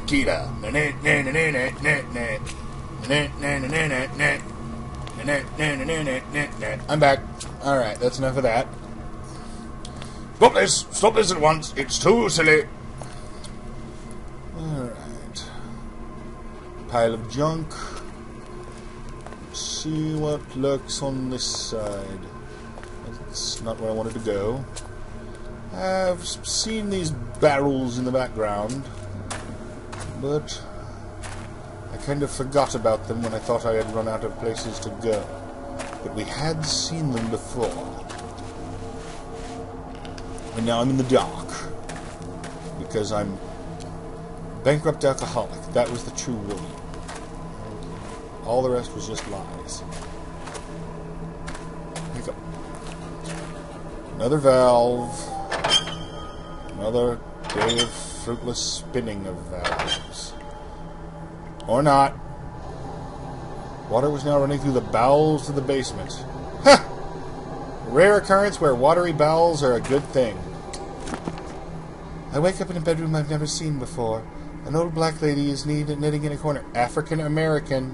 tequila. I'm back. Alright, that's enough of that. Stop this! Stop this at once! It's too silly! Alright. Pile of junk. Let's see what lurks on this side. That's not where I wanted to go. I've seen these barrels in the background, but I kind of forgot about them when I thought I had run out of places to go. But we had seen them before. And now I'm in the dark. Because I'm bankrupt alcoholic. That was the true William. All the rest was just lies. Here we go. Another valve. Another day of fruitless spinning of valves. Or not. Water was now running through the bowels of the basement. Ha! Rare occurrence where watery bowels are a good thing. I wake up in a bedroom I've never seen before. An old black lady is knitting in a corner. African American.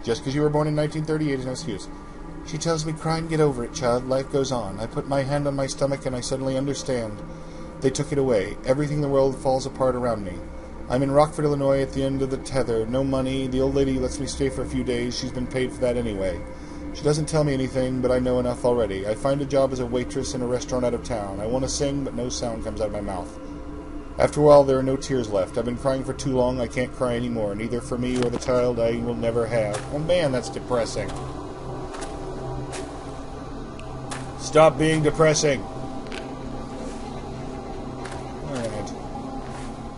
Just because you were born in 1938 is no excuse. She tells me, cry and get over it, child. Life goes on. I put my hand on my stomach and I suddenly understand. They took it away. Everything in the world falls apart around me. I'm in Rockford, Illinois, at the end of the tether. No money. The old lady lets me stay for a few days. She's been paid for that anyway. She doesn't tell me anything, but I know enough already. I find a job as a waitress in a restaurant out of town. I want to sing, but no sound comes out of my mouth. After a while, there are no tears left. I've been crying for too long. I can't cry anymore, neither for me or the child I will never have. Oh man, that's depressing. Stop being depressing. Alright.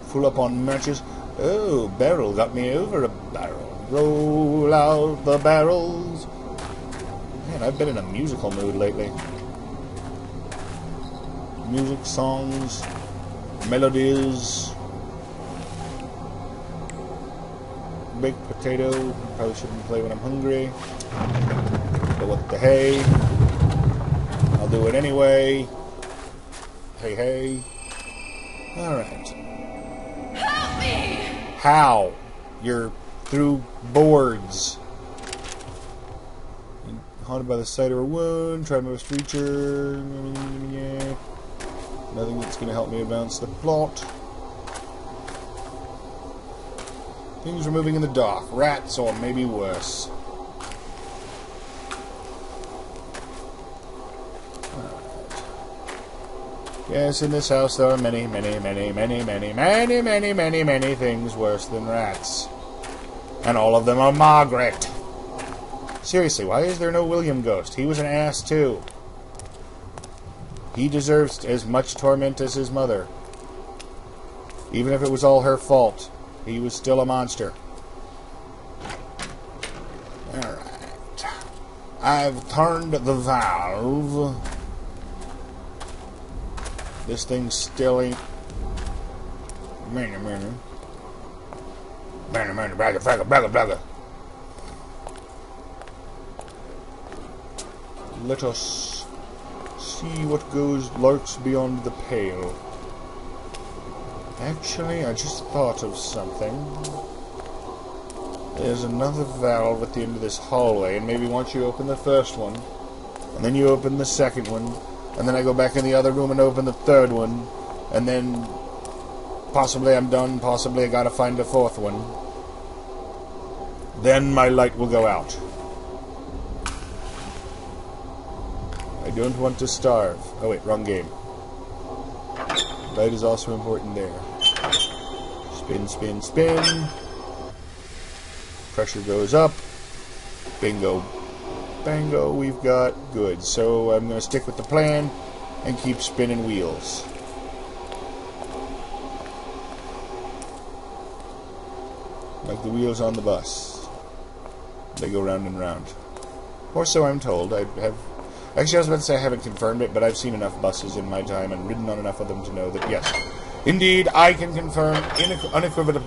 Full up on matches. Oh, barrel got me over a barrel. Roll out the barrels. Man, I've been in a musical mood lately. Music, songs, melodies. Baked potato. Probably shouldn't play when I'm hungry. But what the hey. I'll do it anyway. Hey, hey. Alright. Help me! How? You're through boards. Haunted by the sight of a wound. Tried my best to reach her. Yeah. Nothing that's going to help me advance the plot. Things are moving in the dark. Rats, or maybe worse. Yes, in this house there are many things worse than rats. And all of them are Margaret. Seriously, why is there no William Ghost? He was an ass too. He deserves as much torment as his mother. Even if it was all her fault, he was still a monster. Alright. I've turned the valve. This thing's still ain't... Let us see what lurks beyond the pale. Actually, I just thought of something. There's another valve at the end of this hallway, and maybe once you open the first one, and then you open the second one, and then I go back in the other room and open the third one, and then possibly I'm done, possibly I gotta find a fourth one. Then my light will go out. I don't want to starve. Oh wait, wrong game. Light is also important there. Spin, spin, spin. Pressure goes up. Bingo. Bango, we've got good. So I'm going to stick with the plan and keep spinning wheels. Like the wheels on the bus. They go round and round. Or so I'm told. Actually, I was about to say I haven't confirmed it, but I've seen enough buses in my time and ridden on enough of them to know that, yes, indeed, I can confirm unequivocally,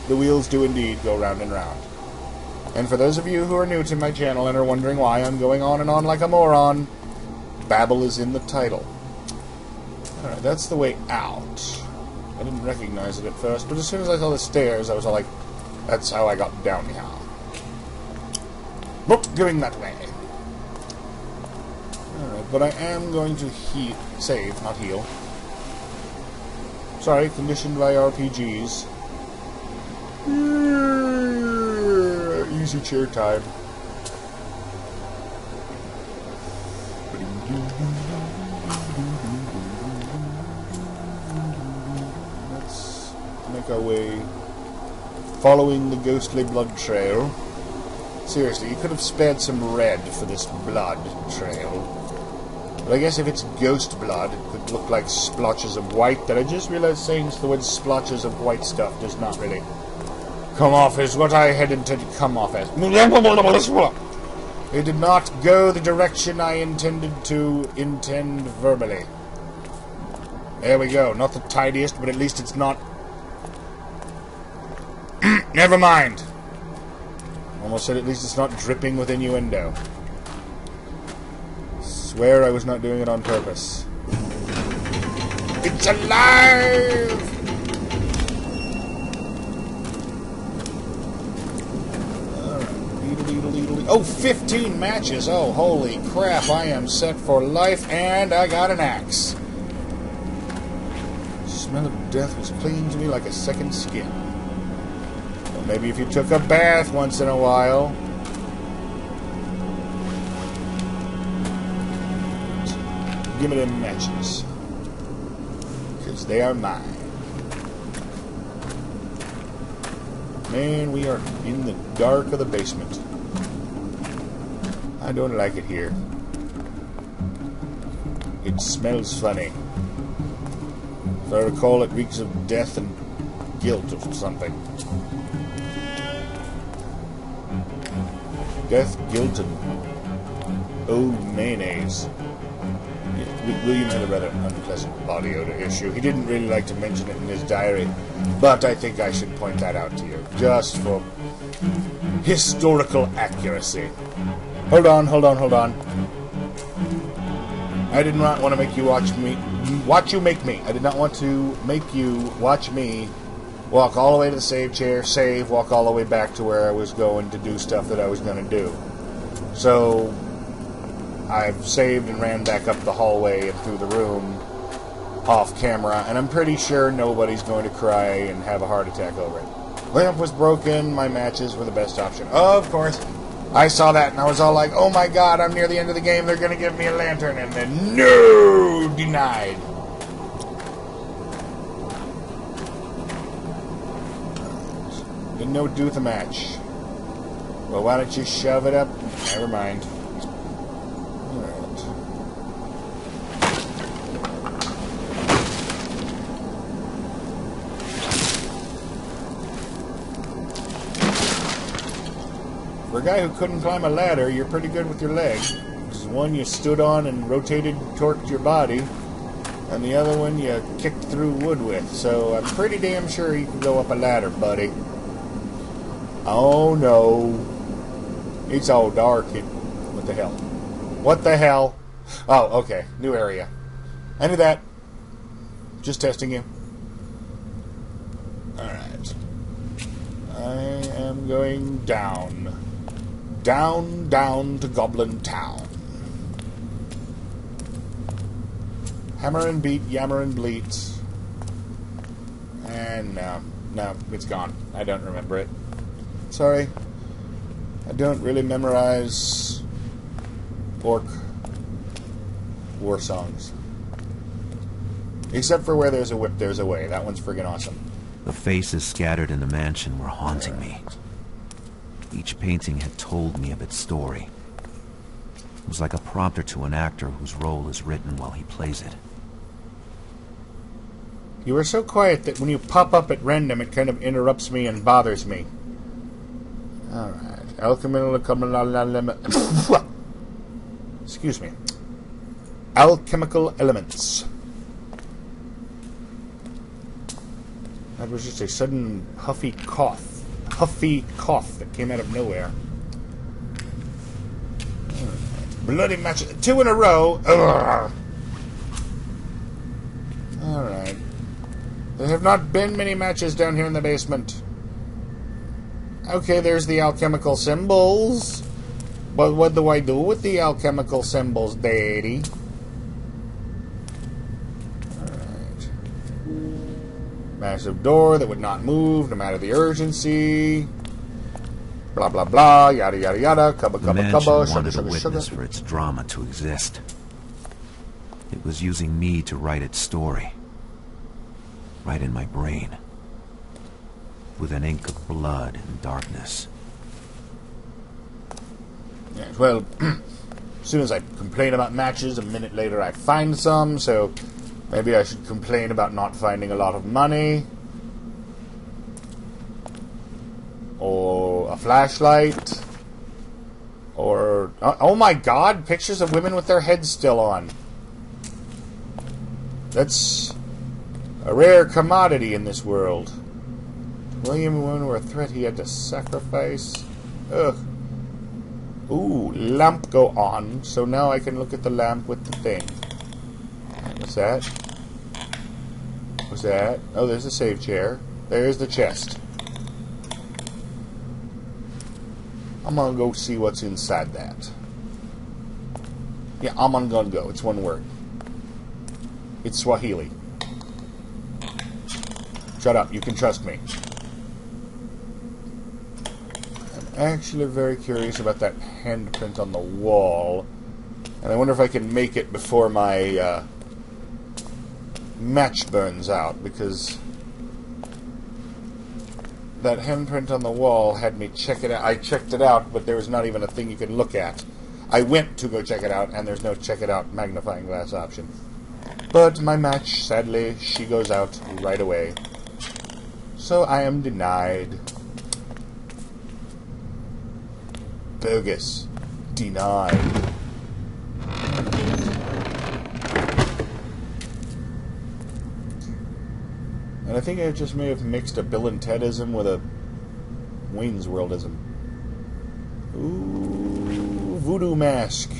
the wheels do indeed go round and round. And for those of you who are new to my channel and are wondering why I'm going on and on like a moron, Babble is in the title. Alright, that's the way out. I didn't recognize it at first, but as soon as I saw the stairs, I was all like, that's how I got down here. Nope, going that way. Alright, but I am going to save, not heal. Sorry, conditioned by RPGs. Easy chair time. Let's make our way following the ghostly blood trail. Seriously, you could have spared some red for this blood trail. But I guess if it's ghost blood, it could look like splotches of white that I just realized saying the word splotches of white stuff does not really come off as what I had intended to come off as. It did not go the direction I intended to intend verbally. There we go. Not the tidiest, but at least it's not... Never mind. Almost said at least it's not dripping with innuendo. Swear I was not doing it on purpose. It's alive! Oh, 15 matches! Oh, holy crap, I am set for life, and I got an axe. The smell of death was clinging to me like a second skin. Well, maybe if you took a bath once in a while. Give me them matches. Because they are mine. Man, we are in the dark of the basement. I don't like it here. It smells funny. If I recall, it reeks of death and guilt or something. Death, guilt, and old mayonnaise. William had a rather unpleasant body odor issue. He didn't really like to mention it in his diary, but I think I should point that out to you, just for historical accuracy. Hold on. I did not want to make you watch you make me. I did not want to make you watch me walk all the way to the save chair, walk all the way back to where I was going to do stuff that I was going to do. So I've saved and ran back up the hallway and through the room off camera, and I'm pretty sure nobody's going to cry and have a heart attack over it. Lamp was broken, my matches were the best option. Of course, I saw that and I was all like, oh my god, I'm near the end of the game, they're going to give me a lantern, and then, no, denied. Didn't know what to do with the match. Well, why don't you shove it up? Never mind. For a guy who couldn't climb a ladder, you're pretty good with your legs. Because one you stood on and rotated, torqued your body, and the other one you kicked through wood with. So I'm pretty damn sure you can go up a ladder, buddy. Oh no. It's all dark. What the hell? What the hell? Oh, okay. New area. I knew that. Just testing you. Alright. I am going down. Down to Goblin Town. Hammer and beat, yammer and bleat. And no, it's gone. I don't remember it. Sorry. I don't really memorize orc war songs. Except for where there's a whip, there's a way. That one's friggin' awesome. The faces scattered in the mansion were haunting me. Each painting had told me of its story. It was like a prompter to an actor whose role is written while he plays it. You are so quiet that when you pop up at random, it kind of interrupts me and bothers me. Alright. Excuse me. Alchemical elements. That was just a sudden huffy cough that came out of nowhere. Bloody match. 2 in a row. Ugh. There have not been many matches down here in the basement. Okay, there's the alchemical symbols. But what do I do with the alchemical symbols, Daddy? Alright. Massive door that would not move, no matter the urgency. Blah, blah, blah, yada, yada, yada. Cubba, The cubba, mansion cubba, wanted sugar, a sugar, witness sugar. for its drama to exist. It was using me to write its story. Right in my brain. With an ink of blood and darkness. Yes, well, as soon as I complain about matches, a minute later I find some, so maybe I should complain about not finding a lot of money. Or a flashlight. Or... oh my god, pictures of women with their heads still on. That's a rare commodity in this world. William and women were a threat he had to sacrifice. Ugh. Ooh, lamp go on. So now I can look at the lamp with the thing. What's that? What's that? Oh, there's a save chair. There's the chest. I'm gonna go see what's inside that. Yeah, I'm gonna go. It's one word. It's Swahili. Shut up. You can trust me. I'm actually very curious about that handprint on the wall. And I wonder if I can make it before my match burns out, because that handprint on the wall had me check it out. I checked it out, but there was not even a thing you could look at. I went to go check it out, and there's no check it out magnifying glass option. But my match, sadly, she goes out right away. So I am denied. Bogus. Denied. And I think I just may have mixed a Bill and Tedism with a Wayne's Worldism. Ooh, voodoo mask.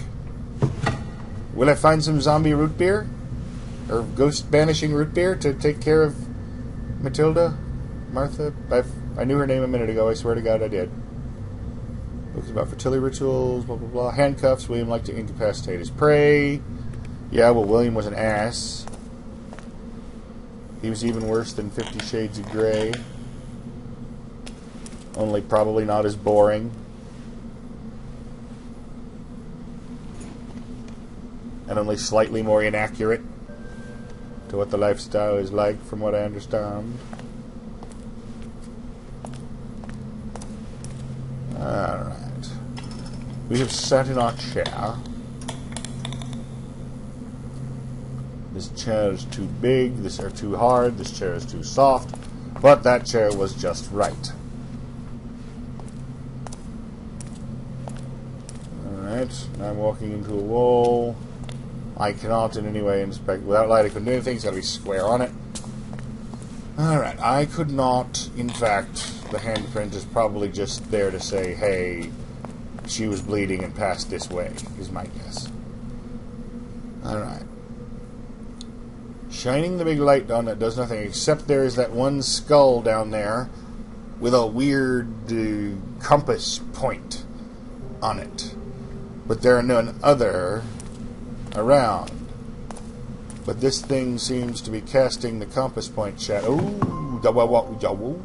Will I find some zombie root beer? Or ghost banishing root beer to take care of Matilda? Martha? I knew her name a minute ago, I swear to God I did. Books about fertility rituals, blah blah blah. Handcuffs. William liked to incapacitate his prey. Yeah, well, William was an ass. He was even worse than 50 Shades of Grey. Only probably not as boring. And only slightly more inaccurate to what the lifestyle is like, from what I understand. Alright. We have sat in our chair. This chair is too big, this chair too hard, this chair is too soft, but that chair was just right. Alright, now I'm walking into a wall. I cannot in any way inspect without light. I couldn't do anything, it's got to be square on it. Alright, I could not, in fact, the handprint is probably just there to say, hey, she was bleeding and passed this way, is my guess. Alright. Shining the big light on that does nothing, except there is that one skull down there with a weird compass point on it. But there are none other around. But this thing seems to be casting the compass point shadow. Ooh, Jawoo.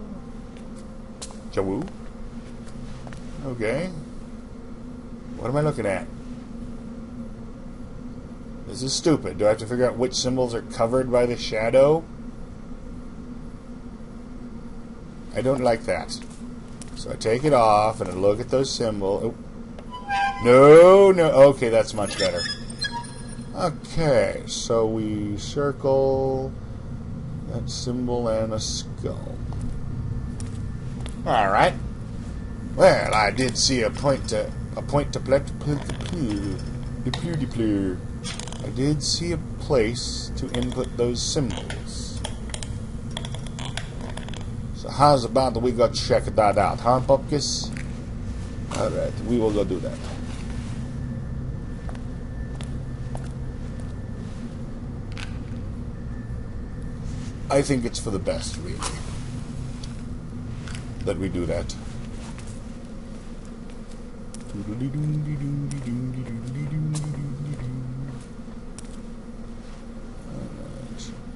Okay. What am I looking at? This is stupid. Do I have to figure out which symbols are covered by the shadow? I don't like that. So I take it off and I look at those symbols. Oh. No. Okay, that's much better. Okay, so we circle that symbol and a skull. Alright. Well, I did see a point to I did see a place to input those symbols. So how's about that we go check that out, huh, Popkis? Alright, we will go do that. I think it's for the best, really, that we do that.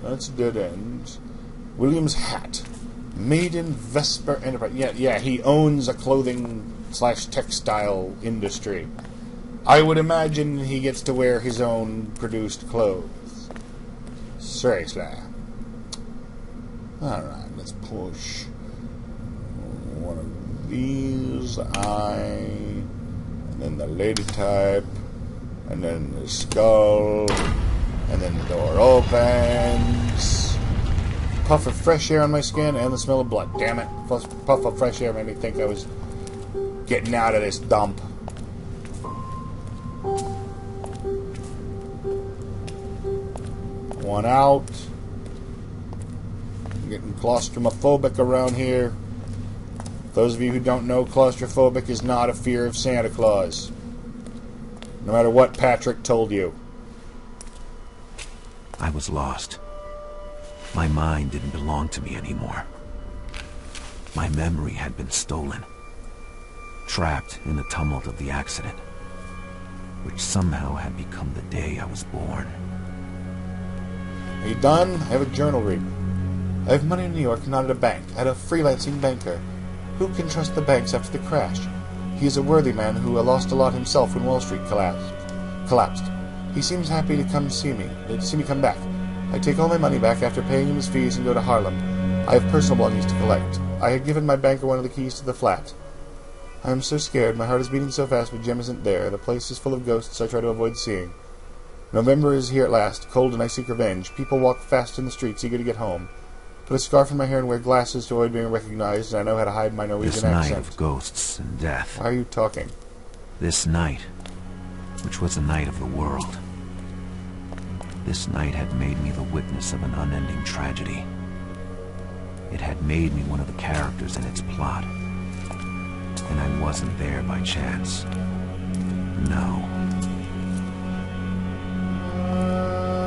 That's a dead end. William's hat. Made in Vesper Enterprise. Yeah, he owns a clothing/textile industry. I would imagine he gets to wear his own produced clothes. Seriously. Alright, let's push one of these. And then the lady type. And then the skull. And then the door opens. Puff of fresh air on my skin and the smell of blood. Damn it. Puff of fresh air made me think I was getting out of this dump. One out. I'm getting claustrophobic around here. Those of you who don't know, claustrophobic is not a fear of Santa Claus. No matter what Patrick told you. I was lost. My mind didn't belong to me anymore. My memory had been stolen. Trapped in the tumult of the accident, which somehow had become the day I was born. Are you done? I have a journal read. I have money in New York, not at a bank. At a freelancing banker. Who can trust the banks after the crash? He is a worthy man who lost a lot himself when Wall Street collapsed. He seems happy to come see me come back. I take all my money back after paying him his fees and go to Harlem. I have personal belongings to collect. I had given my banker one of the keys to the flat. I am so scared. My heart is beating so fast, but Jem isn't there. The place is full of ghosts I try to avoid seeing. November is here at last, cold and I seek revenge. People walk fast in the streets, eager to get home. Put a scarf in my hair and wear glasses to avoid being recognized, and I know how to hide my Norwegian accent. This night of ghosts and death. Why are you talking? This night, which was the night of the world. This night had made me the witness of an unending tragedy. It had made me one of the characters in its plot. And I wasn't there by chance. No.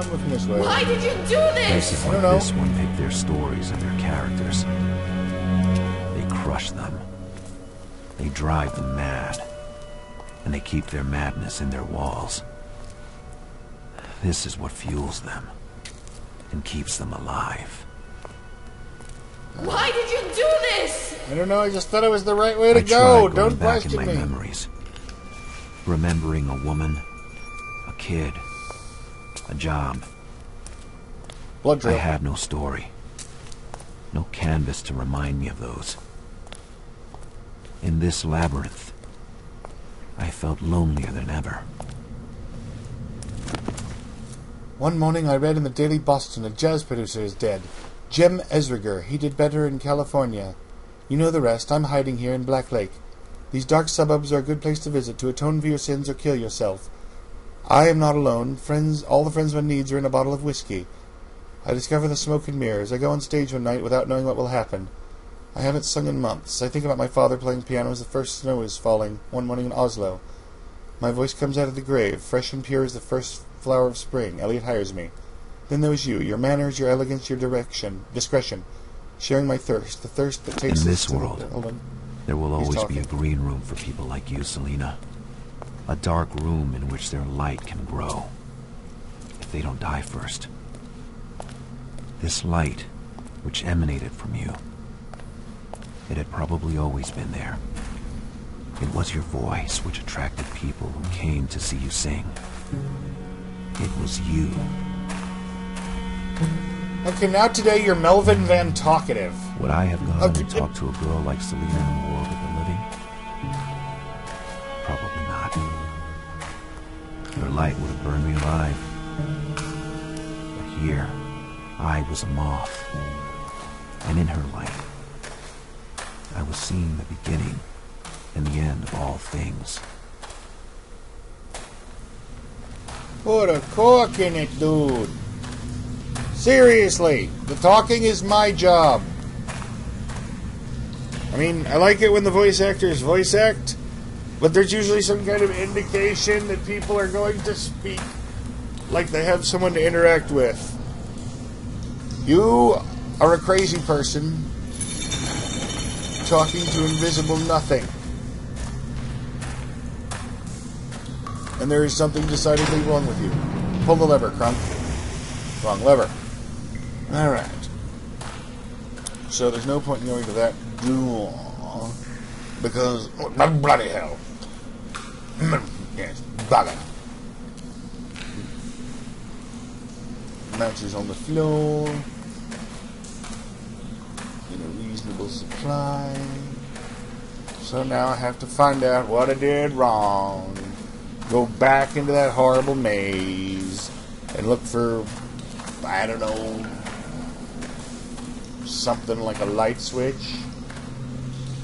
I'm looking this way. Why did you do this? Places like this one pick their stories and their characters. They crush them. They drive them mad. And they keep their madness in their walls. This is what fuels them and keeps them alive. Why did you do this? I don't know, I just thought it was the right way to go. Don't question me. I tried going back in my memories. Remembering a woman, a kid, a job. Blood drill. I have no story. No canvas to remind me of those. In this labyrinth, I felt lonelier than ever. One morning I read in the Daily Boston a jazz producer is dead. Jem Esriger. He did better in California. You know the rest. I'm hiding here in Black Lake. These dark suburbs are a good place to visit, to atone for your sins or kill yourself. I am not alone. All the friends one needs are in a bottle of whiskey. I discover the smoke and mirrors. I go on stage one night without knowing what will happen. I haven't sung in months. I think about my father playing piano as the first snow is falling, one morning in Oslo. My voice comes out of the grave, fresh and pure as the first flower of spring. Elliot hires me. Then there was you, your manners, your elegance, your discretion, sharing my thirst, the thirst that takes in this world. There will always be a green room for people like you, Selena. A dark room in which their light can grow, if they don't die first. This light, which emanated from you, it had probably always been there. It was your voice which attracted people who came to see you sing. It was you. Okay, now today you're Melvin Van Talkative. Would I have gone and talked to a girl like Selena in the world of the living? Probably not. Her light would have burned me alive. But here, I was a moth. And in her light, I was seeing the beginning and the end of all things. Put a cork in it, dude. Seriously, the talking is my job. I mean, I like it when the voice actors voice act, but there's usually some kind of indication that people are going to speak like they have someone to interact with. You are a crazy person talking to invisible nothing. And there is something decidedly wrong with you. Pull the lever, Crump. Wrong lever. Alright. So there's no point in going to that door. Because... oh, bloody hell. Yes, bugger. Matches on the floor. In a reasonable supply. So now I have to find out what I did wrong. Go back into that horrible maze and look for, I don't know, something like a light switch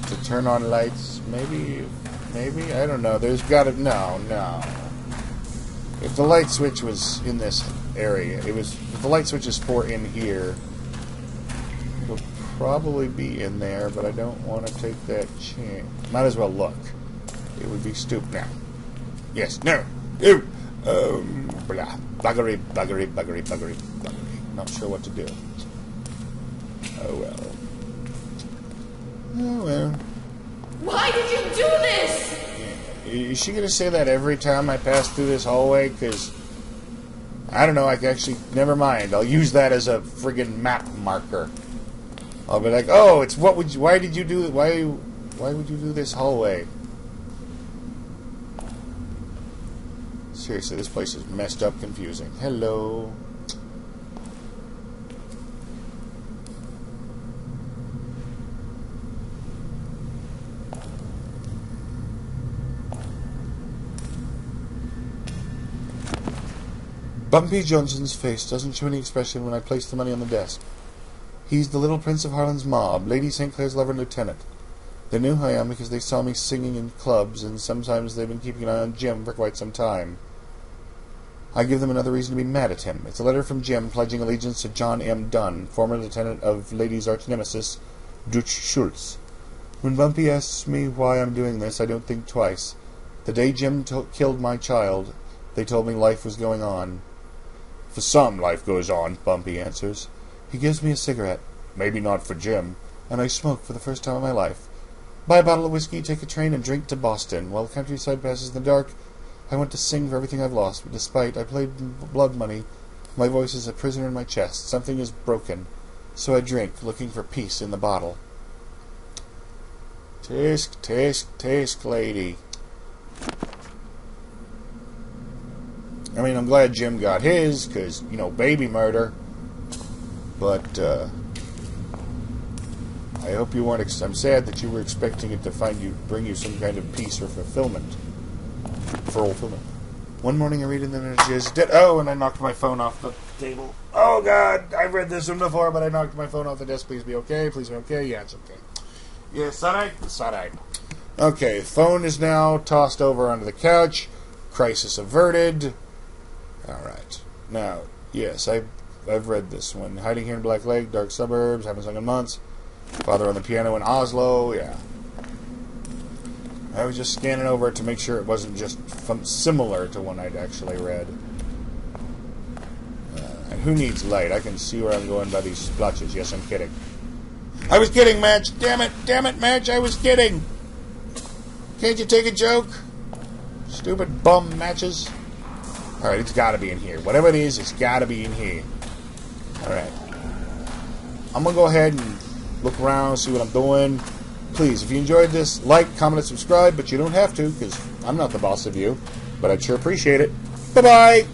to turn on lights. Maybe, I don't know. There's got to, no. If the light switch was in this area, if the light switch is for in here, it'll probably be in there, but I don't want to take that chance. Might as well look. It would be stupid now. Yes, no. Blah. Buggery. Not sure what to do. Oh well. Why did you do this? Is she going to say that every time I pass through this hallway? Because, I don't know, I can actually, never mind. I'll use that as a friggin' map marker. I'll be like, oh, it's why would you do this hallway? Seriously, this place is messed up confusing. Hello. Bumpy Johnson's face doesn't show any expression when I place the money on the desk. He's the little prince of Harlan's mob, Lady St. Clair's lover and lieutenant. They knew who I am because they saw me singing in clubs, and sometimes they've been keeping an eye on Jim for quite some time. I give them another reason to be mad at him. It's a letter from Jim pledging allegiance to John M. Dunn, former lieutenant of Lady's arch-nemesis, Dutch Schultz. When Bumpy asks me why I'm doing this, I don't think twice. The day Jim killed my child, they told me life was going on. For some, life goes on, Bumpy answers. He gives me a cigarette. Maybe not for Jim. And I smoke for the first time in my life. Buy a bottle of whiskey, take a train, and drink to Boston. While the countryside passes in the dark, I want to sing for everything I've lost, but despite I played blood money, my voice is a prisoner in my chest. Something is broken. So I drink, looking for peace in the bottle. Tisk, tisk, tisk, lady. I mean, I'm glad Jim got his, because, baby murder. But, I hope you weren't... I'm sad that you were expecting it to bring you some kind of peace or fulfillment. One morning I read in the messages, oh, and I knocked my phone off the table. Oh, God, I've read this one before, but I knocked my phone off the desk. Please be okay. Please be okay. Yeah, it's okay. Yeah, side-eye. Okay, phone is now tossed over onto the couch. Crisis averted. Alright. Now, yes, I've read this one. Hiding here in Black Lake, Dark Suburbs, haven't sung in months. Father on the piano in Oslo, yeah. I was just scanning over it to make sure it wasn't just similar to one I'd actually read. And who needs light? I can see where I'm going by these splotches. Yes, I'm kidding. I was kidding, Madge! Damn it, Madge, I was kidding! Can't you take a joke? Stupid bum matches. Alright, it's gotta be in here. Whatever it is, it's gotta be in here. Alright. I'm gonna go ahead and look around, see what I'm doing. Please, if you enjoyed this, like, comment, and subscribe, but you don't have to, because I'm not the boss of you. But I'd sure appreciate it. Bye-bye!